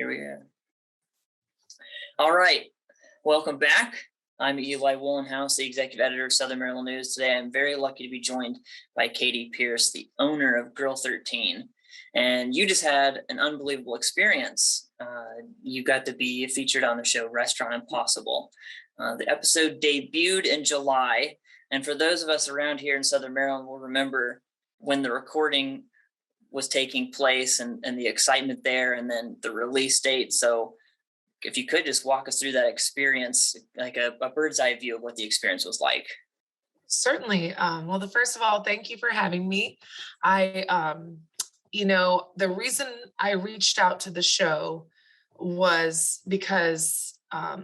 Here we go. All right. Welcome back. I'm Eli Wohlenhaus, the executive editor of Southern Maryland News. Today, I'm very lucky to be joined by Katie Pierce, the owner of Grille 13. And you just had an unbelievable experience. You got to be featured on the show Restaurant Impossible. The episode debuted in July. And for those of us around here in Southern Maryland, we'll remember when the recording was taking place and the excitement there, and then the release date. So if you could just walk us through that experience, like a bird's eye view of what the experience was like. Certainly. Well, first of all, thank you for having me. The reason I reached out to the show was because, I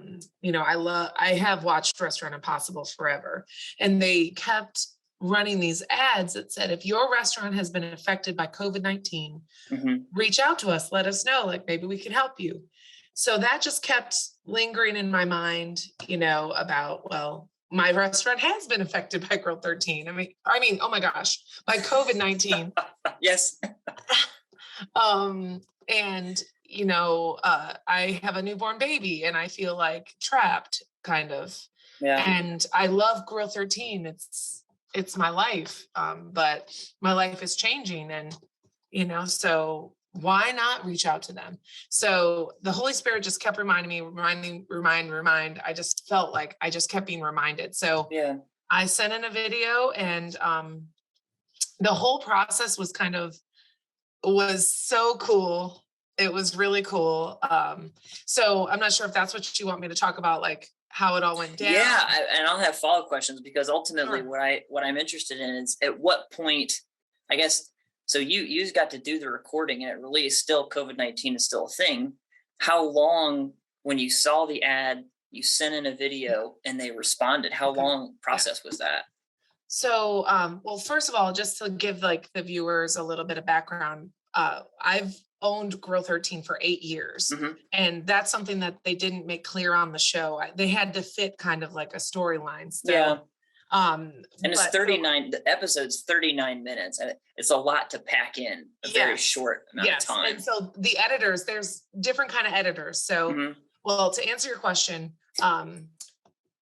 have watched Restaurant Impossible forever, and they kept running these ads that said, if your restaurant has been affected by COVID-19, reach out to us, let us know, like maybe we can help you. So that just kept lingering in my mind, about, well, my restaurant has been affected by Grille 13. I mean, oh my gosh, by COVID-19. Yes. I have a newborn baby and I feel like trapped kind of. Yeah. And I love Grille 13. It's my life. But my life is changing, and, so why not reach out to them? So the Holy Spirit just kept reminding me, remind. I just felt like I just kept being reminded. So yeah, I sent in a video, and the whole process was was so cool. It was really cool. So I'm not sure if that's what you want me to talk about, like how it all went down. Yeah, and I'll have follow-up questions, because ultimately Sure. what I'm interested in is at what point, I guess. So you got to do the recording and it released. Still, COVID-19 is still a thing. How long, when you saw the ad, you sent in a video and they responded? How long process was that? So, well, first of all, just to give like the viewers a little bit of background, I've owned Grille 13 for 8 years, and that's something that they didn't make clear on the show. They had to fit kind of like a storyline. So, yeah. And it's 39, the episode's 39 minutes, and it's a lot to pack in a very short amount of time. And so the editors, there's different kind of editors. So, well, to answer your question,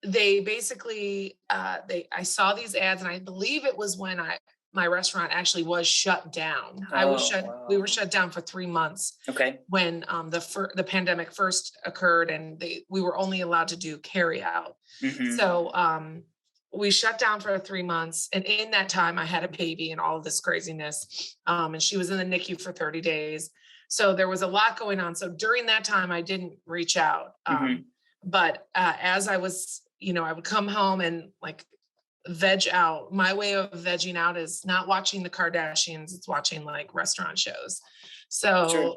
they basically, I saw these ads, and I believe it was when my restaurant actually was shut down. Wow. We were shut down for 3 months. Okay. When the pandemic first occurred, and we were only allowed to do carry out. So we shut down for 3 months, and in that time I had a baby and all of this craziness, and she was in the NICU for 30 days. So there was a lot going on. So during that time I didn't reach out. But as I was, I would come home and like veg out. My way of vegging out is not watching the Kardashians, it's watching like restaurant shows. So Sure.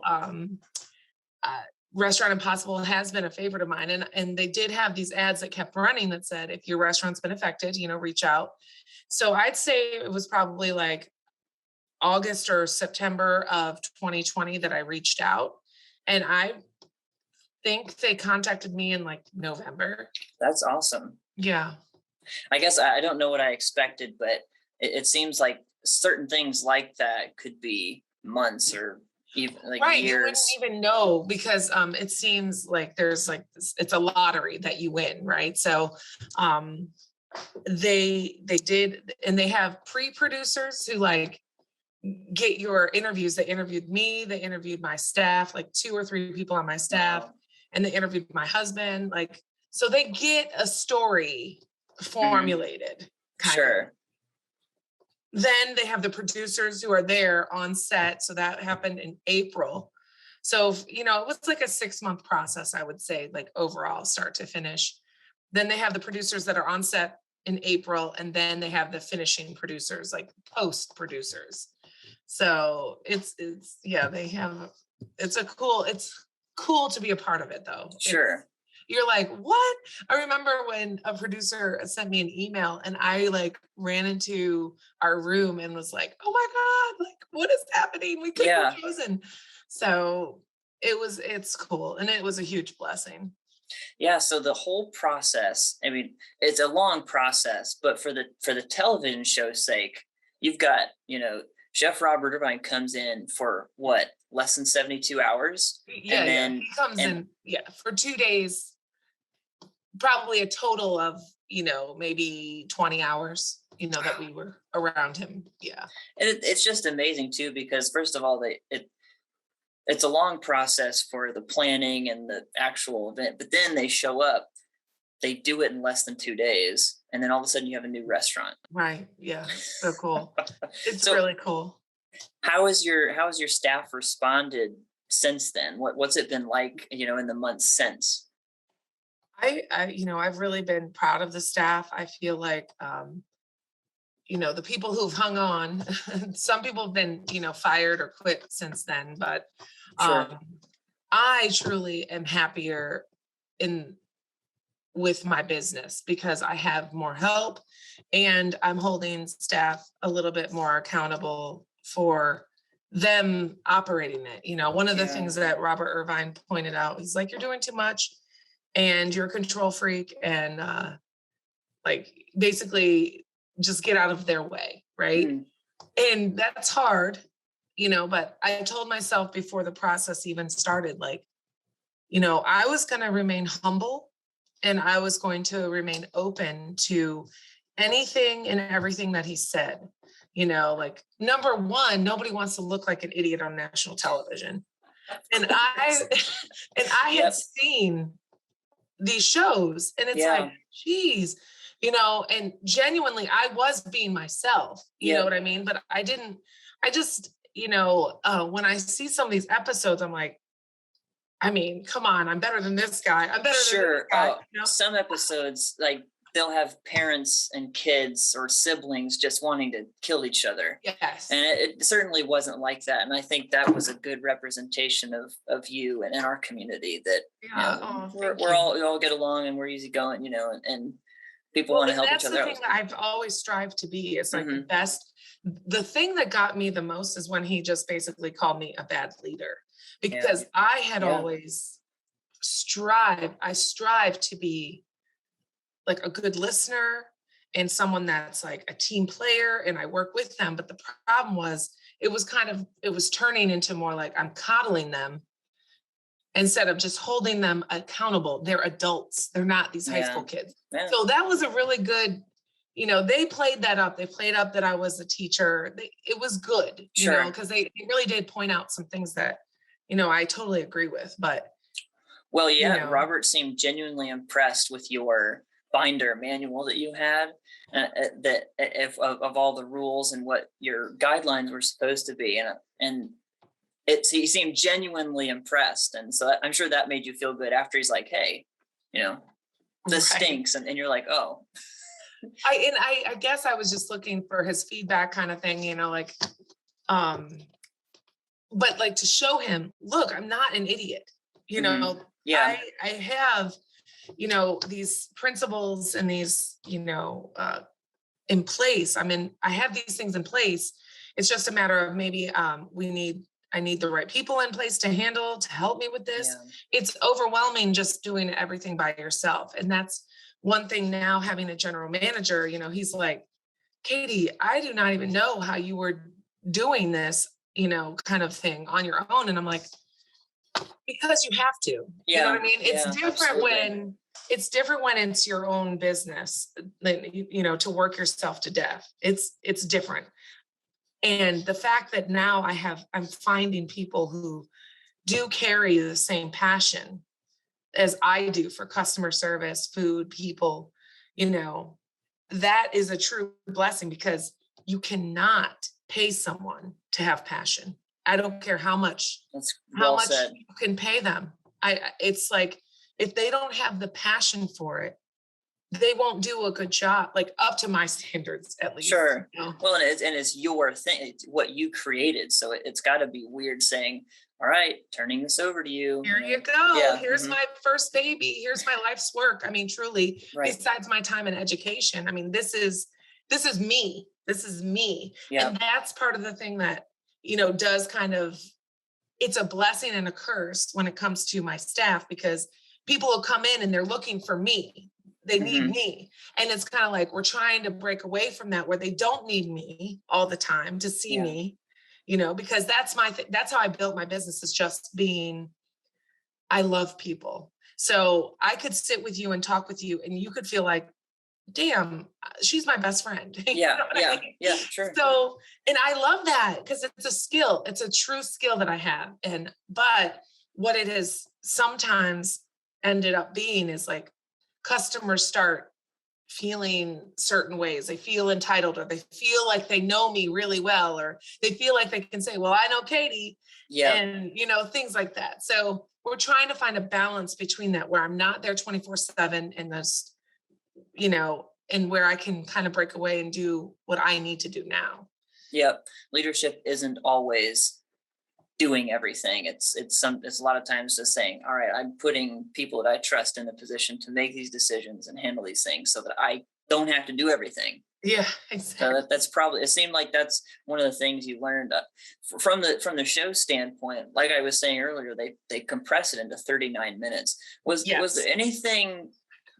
Restaurant Impossible has been a favorite of mine, and they did have these ads that kept running that said, if your restaurant's been affected, reach out. So I'd say it was probably like August or September of 2020 that I reached out, and I think they contacted me in like November. That's awesome. Yeah. I guess I don't know what I expected, but it seems like certain things like that could be months or even like years. You wouldn't even know, because it seems like there's like it's a lottery that you win, right? So they did, and they have pre-producers who like get your interviews. They interviewed me, they interviewed my staff, like 2 or 3 people on my staff. Wow. And they interviewed my husband, like, so they get a story formulated. Sure. Of. Then they have the producers who are there on set. So that happened in April. So, it was like a 6-month process, I would say, like overall, start to finish. Then they have the producers that are on set in April, and then they have the finishing producers, like post producers. So it's cool to be a part of it, though. Sure. You're like, what? I remember when a producer sent me an email, and I like ran into our room and was like, oh my God, like what is happening? We couldn't be chosen. So it's cool. And it was a huge blessing. Yeah. So the whole process, I mean, it's a long process, but for the television show's sake, you've got, Chef Robert Irvine comes in for what, less than 72 hours? Yeah, And then he comes in, for 2 days, probably a total of, maybe 20 hours, that we were around him. Yeah. And it's just amazing too, because first of all, it's a long process for the planning and the actual event, but then they show up, they do it in less than 2 days, and then all of a sudden you have a new restaurant. Right. Yeah. So cool. It's So really cool. how has your staff responded since then? What's it been like, in the months since? I've really been proud of the staff. I feel like, the people who've hung on, some people have been, fired or quit since then, but Sure. I truly am happier with my business because I have more help and I'm holding staff a little bit more accountable for them operating it. One of the things that Robert Irvine pointed out, he's like, you're doing too much and you're a control freak and like basically just get out of their way. Right. And that's hard, but I told myself before the process even started, like, I was going to remain humble and I was going to remain open to anything and everything that he said. Like, number one, nobody wants to look like an idiot on national television. And I had seen these shows and it's like, geez, and genuinely I was being myself, you know what I mean? But I just, when I see some of these episodes, I'm like, I mean, come on, I'm better than this guy. I'm better than this guy. Some episodes, like, they'll have parents and kids or siblings just wanting to kill each other. Yes. And it certainly wasn't like that. And I think that was a good representation of you and in our community that we all get along and we're easygoing, and people want to help each other out. That's the thing that I've always strived to be. It's like the best. The thing that got me the most is when he just basically called me a bad leader. Because I had always I strive to be like a good listener and someone that's like a team player and I work with them. But the problem was it was turning into more like I'm coddling them instead of just holding them accountable. They're adults. They're not these high school kids. Yeah. So that was a really good, they played that up. They played up that I was a teacher. It was good, because they really did point out some things that, I totally agree with, but. Well, Robert seemed genuinely impressed with your binder manual that you had, of all the rules and what your guidelines were supposed to be. And he seemed genuinely impressed. And so I'm sure that made you feel good after he's like, hey, this stinks. And you're like, oh. I guess I was just looking for his feedback kind of thing, but like to show him, look, I'm not an idiot, I have, these principles and these, in place. I have these things in place. It's just a matter of maybe I need the right people in place to help me with this. Yeah. It's overwhelming just doing everything by yourself. And that's one thing now, having a general manager, he's like, Katie, I do not even know how you were doing this, kind of thing on your own. And I'm like, because you have to, you know what I mean? It's different when it's your own business, to work yourself to death. It's different. And the fact that now I'm finding people who do carry the same passion as I do for customer service, food, people, that is a true blessing because you cannot pay someone to have passion. I don't care how much you can pay them. It's like, if they don't have the passion for it, they won't do a good job, like up to my standards, at least. Sure. Well, and it's your thing, it's what you created. So it's got to be weird saying, all right, turning this over to you. Here you go. Yeah. Here's my first baby. Here's my life's work. Truly, besides my time in education. This is me. This is me. Yeah. And that's part of the thing that, does kind of, it's a blessing and a curse when it comes to my staff, because people will come in and they're looking for me. They need me. And it's kind of like, we're trying to break away from that, where they don't need me all the time to see me. because that's that's how I built my business, is just being, I love people. So I could sit with you and talk with you and you could feel like, damn, she's my best friend. Yeah. Yeah. Sure. So, and I love that because it's a skill. It's a true skill that I have. But what it has sometimes ended up being is like customers start feeling certain ways. They feel entitled, or they feel like they know me really well, or they feel like they can say, well, I know Katie. Yeah. And, things like that. So we're trying to find a balance between that, where I'm not there 24/7 and those, and where I can kind of break away and do what I need to do now. Yep. Leadership isn't always doing everything. It's a lot of times just saying, all right, I'm putting people that I trust in the position to make these decisions and handle these things so that I don't have to do everything. Yeah, exactly. So that's probably, it seemed like that's one of the things you learned from the show standpoint. Like I was saying earlier, they compress it into 39 minutes. Was there anything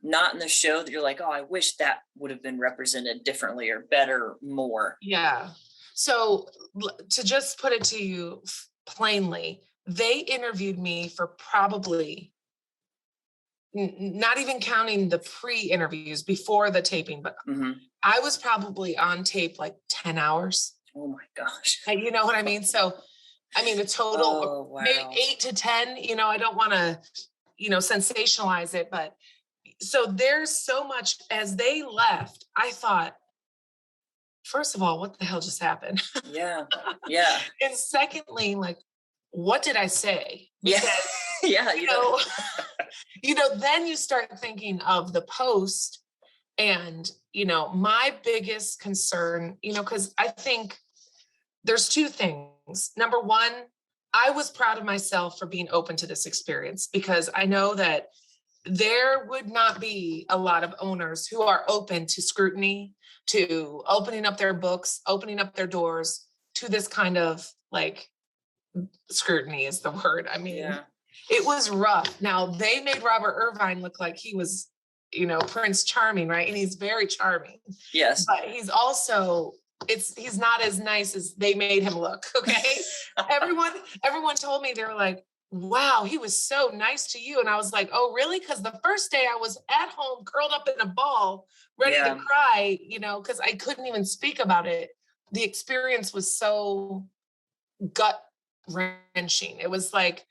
not in the show that you're like, oh, I wish that would have been represented differently or better, more? Yeah. So to just put it to you plainly, they interviewed me for probably, not even counting the pre-interviews before the taping, but I was probably on tape like 10 hours. Oh my gosh. You know what I mean? So, a total maybe 8 to 10, I don't want to, sensationalize it, but so there's so much. As they left, I thought, first of all, what the hell just happened? Yeah. And secondly, like, what did I say? Because, yeah. Then you start thinking of the post, and, my biggest concern, because I think there's two things. Number one, I was proud of myself for being open to this experience, because I know that there would not be a lot of owners who are open to scrutiny, to opening up their books, opening up their doors to this kind of like scrutiny is the word. It was rough. Now they made Robert Irvine look like he was, Prince Charming, right? And he's very charming. Yes. But he's also, he's not as nice as they made him look. Okay. Everyone told me, they were like, wow, he was so nice to you. And I was like, oh, really? Because the first day I was at home, curled up in a ball, ready to cry, because I couldn't even speak about it. The experience was so gut wrenching. It was like,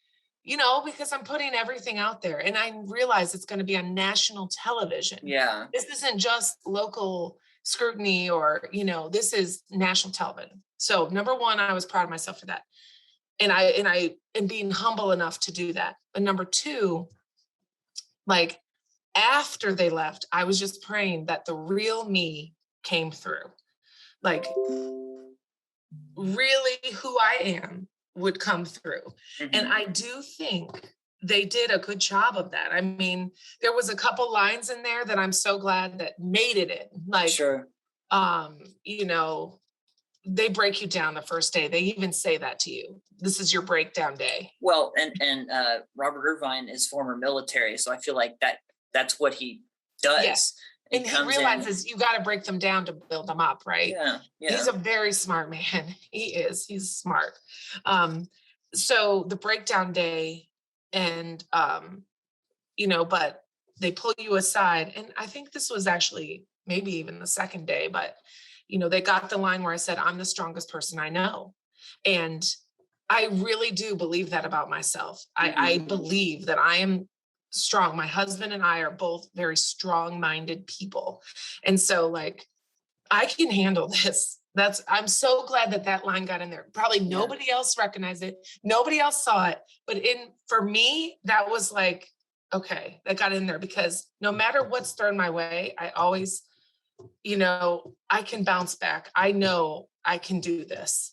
because I'm putting everything out there, and I realize it's going to be on national television. Yeah. This isn't just local scrutiny or, this is national television. So number one, I was proud of myself for that. And I am being humble enough to do that. But number two, like after they left, I was just praying that the real me came through. Like really who I am would come through. And I do think they did a good job of that. There was a couple lines in there that I'm so glad that made it in. Like, sure. They break you down the first day. They even say that to you. This is your breakdown day. Well, and Robert Irvine is former military, so I feel like that's what he does. Yes. And he realizes you got to break them down to build them up, right? Yeah. He's a very smart man. He is. He's smart. So the breakdown day, and but they pull you aside, and I think this was actually maybe even the second day, but they got the line where I said, I'm the strongest person I know. And I really do believe that about myself. I believe that I am strong. My husband and I are both very strong-minded people. And so like, I can handle this. I'm so glad that line got in there. Probably nobody else recognized it. Nobody else saw it. But for me, that was like, okay, that got in there, because no matter what's thrown my way, I always, I can bounce back. I know I can do this,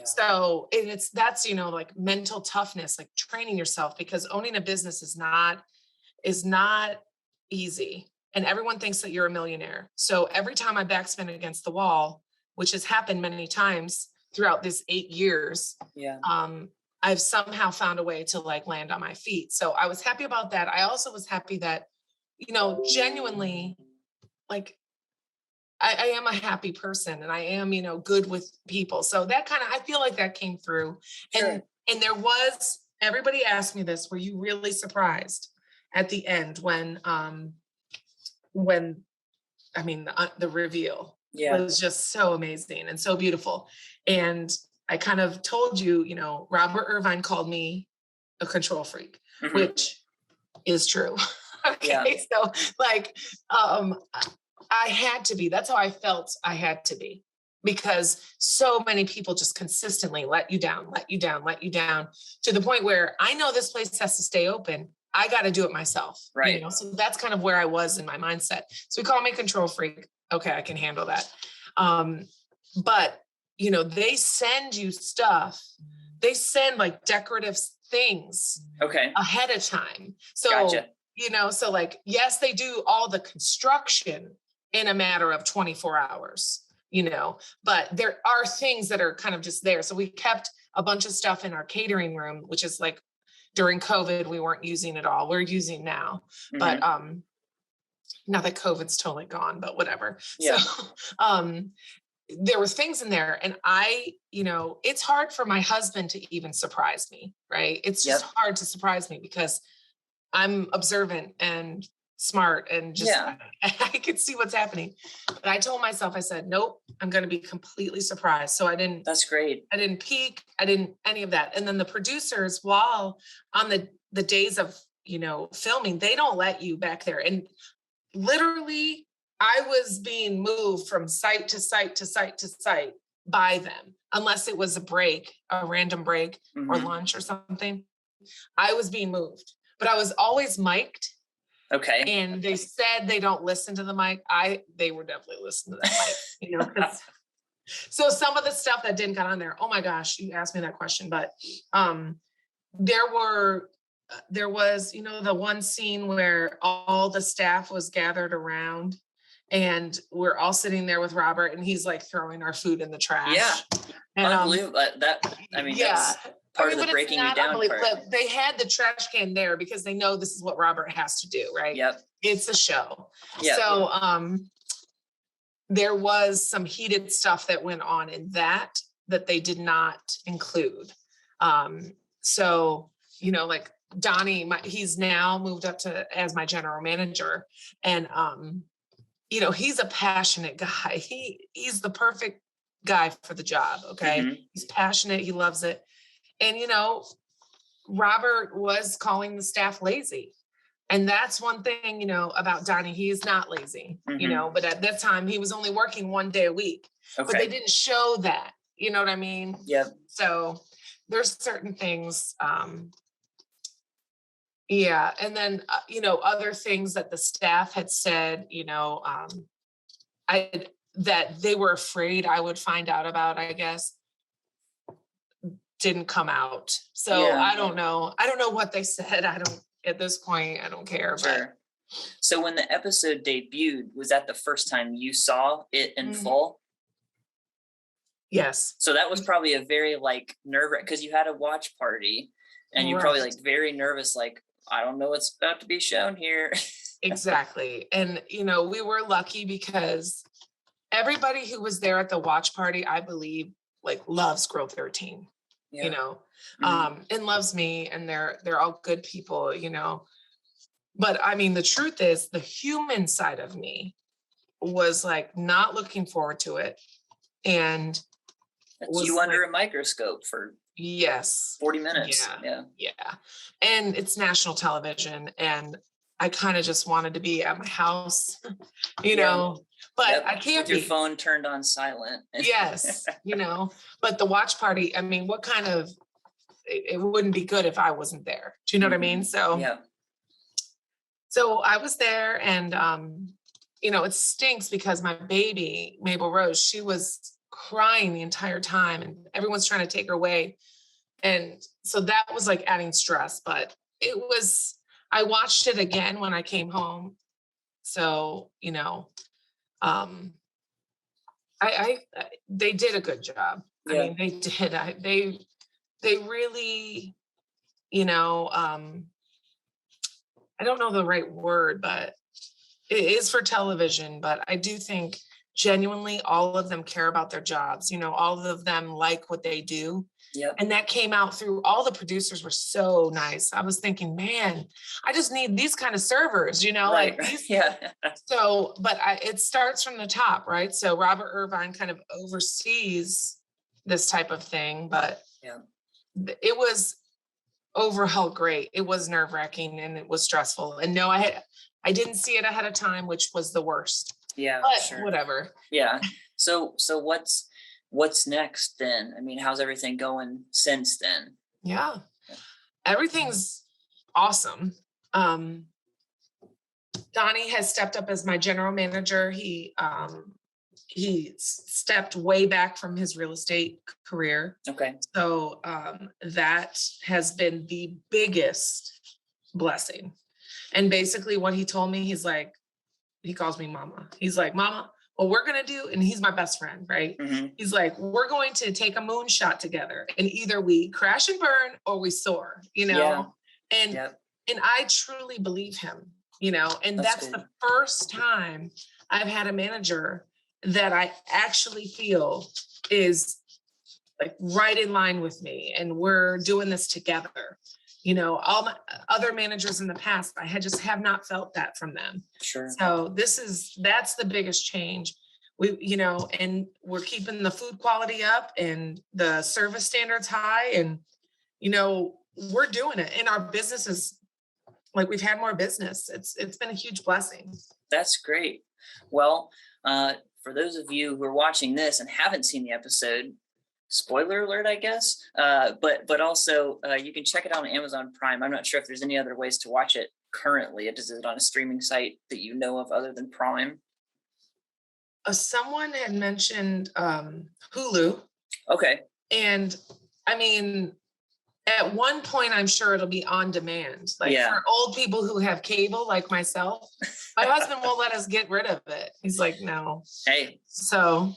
So that's, like mental toughness, like training yourself, because owning a business is not easy. And everyone thinks that you're a millionaire. So every time I backspin against the wall, which has happened many times throughout this 8 years, I've somehow found a way to like land on my feet. So I was happy about that. I also was happy that, genuinely, like I am a happy person, and I am, good with people. So that I feel like that came through. Sure. And there was, everybody asked me this, were you really surprised at the end when the reveal Yeah. was just so amazing and so beautiful. And I kind of told you, Robert Irvine called me a control freak, which is true. Okay. Yeah. So like, I had to be, that's how I felt I had to be, because so many people just consistently let you down, to the point where I know this place has to stay open. I got to do it myself. Right. So that's kind of where I was in my mindset. So we call me control freak. Okay. I can handle that. But they send you stuff. They send like decorative things ahead of time. So, gotcha. So like, yes, they do all the construction in a matter of 24 hours, but there are things that are kind of just there. So we kept a bunch of stuff in our catering room, which is like during COVID, we weren't using it all. We're using now, but now that COVID's totally gone, but whatever. Yeah. So there were things in there, and it's hard for my husband to even surprise me, right? It's just hard to surprise me because I'm observant and smart and just I could see what's happening. But I told myself, I said, nope, I'm going to be completely surprised. So That's great. I didn't peek. I didn't any of that. And then the producers, while on the days of, filming, they don't let you back there. And literally I was being moved from site to site to site to site by them, unless it was a random break or lunch or something. I was being moved, but I was always mic'd. Okay. And they said they don't listen to the mic. They were definitely listening to that mic, So some of the stuff that didn't get on there, oh my gosh, you asked me that question, but there was, the one scene where all the staff was gathered around and we're all sitting there with Robert and he's like throwing our food in the trash. Yeah. And, unbelievable. That's part of the breaking you down part. They had the trash can there because they know this is what Robert has to do, right? Yep. It's a show. Yep. So there was some heated stuff that went on in that they did not include. So, like Donnie, he's now moved up as my general manager. And he's a passionate guy. He's the perfect guy for the job. Okay. He's passionate. He loves it. And, Robert was calling the staff lazy. And that's one thing, about Donnie. He is not lazy, but at that time he was only working 1 day a week, but they didn't show that, you know what I mean? Yep. So there's certain things. Yeah. And then, other things that the staff had said, that they were afraid I would find out about, I guess, didn't come out. So I don't know. I don't know what they said. At this point, I don't care. Sure. But. So when the episode debuted, was that the first time you saw it in full? Yes. So that was probably a very nerve-wracking, because you had a watch party and you're probably very nervous, I don't know what's about to be shown here. Exactly. And, we were lucky because everybody who was there at the watch party, I believe, loves Grill 13. And loves me, and they're all good people, but the truth is the human side of me was not looking forward to it. And you under a microscope for 40 minutes. Yeah. And it's national television, and I kind of just wanted to be at my house, but I can't with your phone turned on silent. Yes. But the watch party, what kind of, it wouldn't be good if I wasn't there. Do you know what I mean? So, so I was there, and, it stinks because my baby, Mabel Rose, she was crying the entire time and everyone's trying to take her away. And so that was adding stress, but I watched it again when I came home. So, they did a good job. Yeah. They did. They really, I don't know the right word, but it is for television. But I do think genuinely, all of them care about their jobs. All of them like what they do. Yep. And that came out through all the producers were so nice. I was thinking, man, I just need these kind of servers, Right. like these. Yeah. So, but it starts from the top, right? So Robert Irvine kind of oversees this type of thing, but Yeah. it was overall great. It was nerve-wracking and it was stressful. And no, I didn't see it ahead of time, which was the worst. Yeah. But Sure. whatever. Yeah. So what's next then? I mean, how's everything going since then? Yeah. Everything's awesome. Donnie has stepped up as my general manager. He stepped way back from his real estate career. Okay. So that has been the biggest blessing. And basically what he told me, he calls me mama. He's like, Mama, what we're going to do, and he's my best friend, right? Mm-hmm. He's like, we're going to take a moonshot together and either we crash and burn or we soar, Yeah. And Yep. and I truly believe him, and that's the first time I've had a manager that I actually feel is like right in line with me and we're doing this together. All my other managers in the past, I just have not felt that from them. Sure. So that's the biggest change. And we're keeping the food quality up and the service standards high and, we're doing it. And our business is like, we've had more business. It's been a huge blessing. That's great. Well, for those of you who are watching this and haven't seen the episode, spoiler alert, I guess. But also you can check it out on Amazon Prime. I'm not sure if there's any other ways to watch it currently. Is it on a streaming site that you know of other than Prime? Someone had mentioned Hulu. Okay. And I mean, at one point, I'm sure it'll be on demand. Like for old people who have cable, like myself, my husband won't let us get rid of it. He's like, no. Hey. So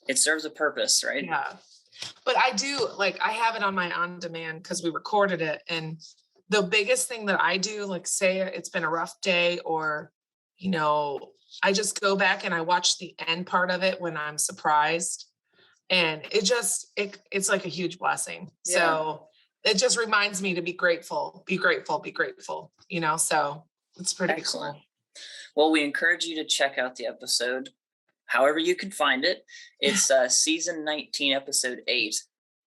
it serves a purpose, right? Yeah. But I do, I have it on my on demand because we recorded it. And the biggest thing that I do, say it's been a rough day or, I just go back and I watch the end part of it when I'm surprised. And it's like a huge blessing. Yeah. So it just reminds me to be grateful, so it's pretty excellent. Cool. Well, we encourage you to check out the episode, however you can find it. It's season 19, episode 8.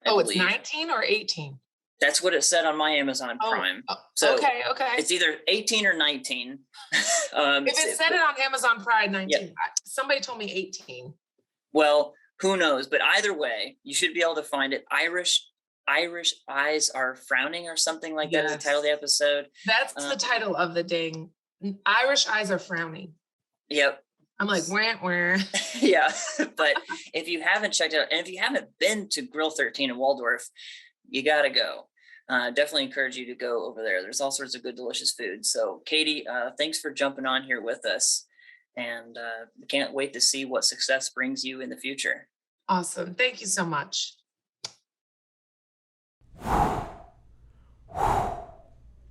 I believe. It's 19 or 18? That's what it said on my Amazon Prime. So okay. It's either 18 or 19. If it said it on Amazon Prime 19, yep. Somebody told me 18. Well, who knows? But either way, you should be able to find it. Irish eyes are frowning or something like that is the title of the episode. That's the title of the dang. Irish eyes are frowning. Yep. I'm like, where? Yeah. But if you haven't checked it out, and if you haven't been to Grill 13 in Waldorf, you got to go. Definitely encourage you to go over there. There's all sorts of good, delicious food. So Katie, thanks for jumping on here with us. And can't wait to see what success brings you in the future. Awesome. Thank you so much.